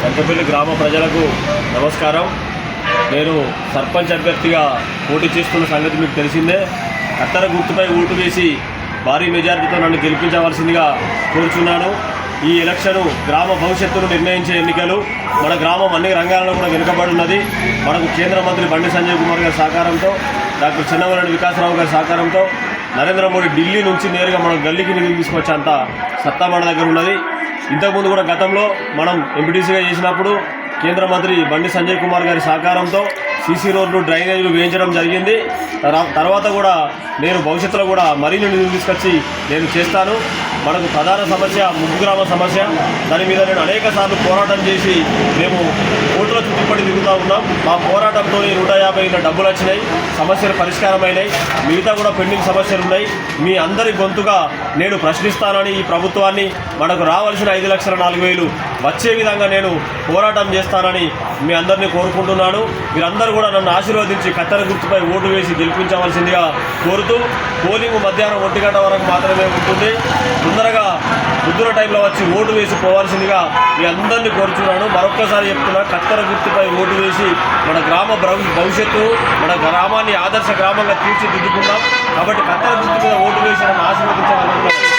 సంకపల్లి గ్రామ ప్రజలకు నమస్కారం. నేను సర్పంచ్ అభ్యర్థిగా పోటీ చేస్తున్న సంగతి మీకు తెలిసిందే. కత్తెర గుర్తుపై ఓటు వేసి భారీ మెజారిటీతో నన్ను గెలిపించవలసిందిగా కోరుచున్నాను. ఈ ఎలక్షను గ్రామ భవిష్యత్తును నిర్ణయించే ఎన్నికలు. మన గ్రామం అన్ని రంగాలలో కూడా వెనుకబడి ఉన్నది. మనకు కేంద్ర మంత్రి బండి సంజయ్ కుమార్ గారి సహకారంతో, డాక్టర్ చెన్నమనేని వికాసరావు గారి సహకారంతో నరేంద్ర మోడీ ఢిల్లీ నుంచి నేరుగా మనం గల్లీకి నిధులు తీసుకొచ్చేంత సత్తా మన దగ్గర ఉన్నది. ఇంతకుముందు కూడా గతంలో మనం ఎంపీటీసీగా చేసినప్పుడు కేంద్ర మంత్రి బండి సంజయ్ కుమార్ గారి సహకారంతో సీసీ రోడ్లు, డ్రైనేజీలు వేయించడం జరిగింది. తర్వాత కూడా నేను భవిష్యత్తులో కూడా మరిన్ని నిధులు తీసుకొచ్చి నేను చేస్తాను. మనకు ప్రధాన సమస్య ముగ్గు గ్రామ సమస్య. దాని మీద నేను అనేక సార్లు పోరాటం చేసి మేము కోర్టుల చుట్టుపడి తిరుగుతూ ఉన్నాం. మా పోరాటంతో 150 డబ్బులు వచ్చినాయి, సమస్యలు పరిష్కారమైనాయి. మిగతా కూడా పెండింగ్ సమస్యలు ఉన్నాయి. మీ అందరి గొంతుగా నేను ప్రశ్నిస్తానని, ఈ ప్రభుత్వాన్ని మనకు రావాల్సిన 5,04,000 వచ్చే విధంగా నేను పోరాటం చేస్తానని మీ అందరినీ కోరుకుంటున్నాను. మీరందరూ కూడా నన్ను ఆశీర్వదించి కత్తెర గుర్తుపై ఓటు వేసి గెలిపించవలసిందిగా కోరుతూ, పోలింగ్ మధ్యాహ్నం 1 గంట వరకు మాత్రమే ఉంటుంది. తొందరగా పొద్దున టైంలో వచ్చి ఓటు వేసి పోవాల్సిందిగా మీ అందరినీ కోరుచున్నాను. మరొక్కసారి చెప్తున్నా, కత్తెర గుర్తుపై ఓటు వేసి మన గ్రామ భవిష్యత్తు, మన గ్రామాన్ని ఆదర్శ గ్రామంగా తీర్చిదిద్దుకుందాం. కాబట్టి కత్తెర గుర్తు మీద ఓటు వేసి నన్ను ఆశీర్వదించాలని